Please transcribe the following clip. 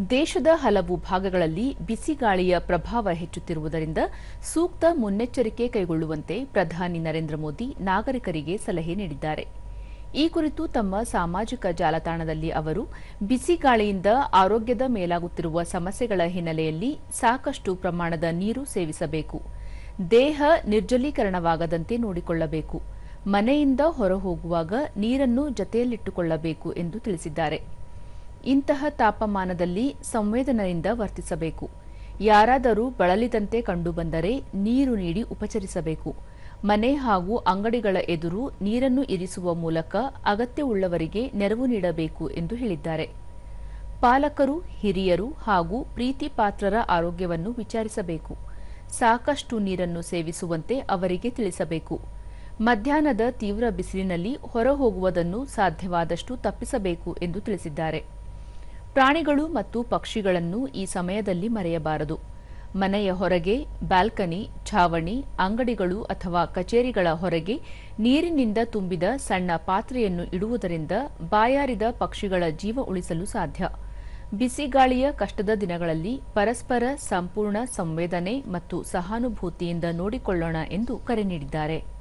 ದೇಶದ ಹಲವು ಭಾಗಗಳಲ್ಲಿ ಬಿಸಿಗಾಳಿಯ ಪ್ರಭಾವ ಹೆಚ್ಚುತ್ತಿರುವುದರಿಂದ ಸೂಕ್ತ ಮುನ್ನೆಚ್ಚರಿಕೆ ಕೈಗೊಳ್ಳುವಂತೆ ಪ್ರಧಾನಿ ನರೇಂದ್ರ ಮೋದಿ ನಾಗರಿಕರಿಗೆ ಸಲಹೆ ನೀಡಿದ್ದಾರೆ. ಈ ಕುರಿತು ತಮ್ಮ ಸಾಮಾಜಿಕ ಜಾಲತಾಣದಲ್ಲಿ ಅವರು ಬಿಸಿಗಾಳಿಯಿಂದ ಆರೋಗ್ಯದ ಮೇಲಾಗುತ್ತಿರುವ ಸಮಸ್ಯೆಗಳ ಹಿನ್ನೆಲೆಯಲ್ಲಿ ಸಾಕಷ್ಟು ಪ್ರಮಾಣದ ನೀರು ಸೇವಿಸಬೇಕು, ದೇಹ ನಿರ್ಜಲೀಕರಣವಾಗದಂತೆ ನೋಡಿಕೊಳ್ಳಬೇಕು, ಮನೆಯಿಂದ ಹೊರಹೋಗುವಾಗ ನೀರನ್ನು ಜತೆಯಲ್ಲಿಟ್ಟುಕೊಳ್ಳಬೇಕು ಎಂದು ತಿಳಿಸಿದ್ದಾರೆ. ಇಂತಹ ತಾಪಮಾನದಲ್ಲಿ ಸಂವೇದನೆಯಿಂದ ವರ್ತಿಸಬೇಕು. ಯಾರಾದರೂ ಬಳಲಿದಂತೆ ಕಂಡುಬಂದರೆ ನೀರು ನೀಡಿ ಉಪಚರಿಸಬೇಕು. ಮನೆ ಹಾಗೂ ಅಂಗಡಿಗಳ ಎದುರು ನೀರನ್ನು ಇರಿಸುವ ಮೂಲಕ ಅಗತ್ಯವುಳ್ಳವರಿಗೆ ನೆರವು ನೀಡಬೇಕು ಎಂದು ಹೇಳಿದ್ದಾರೆ. ಪಾಲಕರು, ಹಿರಿಯರು ಹಾಗೂ ಪ್ರೀತಿ ಪಾತ್ರರ ಆರೋಗ್ಯವನ್ನು ವಿಚಾರಿಸಬೇಕು. ಸಾಕಷ್ಟು ನೀರನ್ನು ಸೇವಿಸುವಂತೆ ಅವರಿಗೆ ತಿಳಿಸಬೇಕು. ಮಧ್ಯಾಹ್ನದ ತೀವ್ರ ಬಿಸಿಲಿನಲ್ಲಿ ಹೊರಹೋಗುವುದನ್ನು ಸಾಧ್ಯವಾದಷ್ಟು ತಪ್ಪಿಸಬೇಕು ಎಂದು ತಿಳಿಸಿದ್ದಾರೆ. ಪ್ರಾಣಿಗಳು ಮತ್ತು ಪಕ್ಷಿಗಳನ್ನು ಈ ಸಮಯದಲ್ಲಿ ಮರೆಯಬಾರದು. ಮನೆಯ ಹೊರಗೆ, ಬಾಲ್ಕನಿ, ಛಾವಣಿ, ಅಂಗಡಿಗಳು ಅಥವಾ ಕಚೇರಿಗಳ ಹೊರಗೆ ನೀರಿನಿಂದ ತುಂಬಿದ ಸಣ್ಣ ಪಾತ್ರೆಯನ್ನು ಇಡುವುದರಿಂದ ಬಾಯಾರಿದ ಪಕ್ಷಿಗಳ ಜೀವ ಉಳಿಸಲು ಸಾಧ್ಯ. ಬಿಸಿಗಾಳಿಯ ಕಷ್ಟದ ದಿನಗಳಲ್ಲಿ ಪರಸ್ಪರ ಸಂಪೂರ್ಣ ಸಂವೇದನೆ ಮತ್ತು ಸಹಾನುಭೂತಿಯಿಂದ ನೋಡಿಕೊಳ್ಳೋಣ ಎಂದು ಕರೆ ನೀಡಿದ್ದಾರೆ.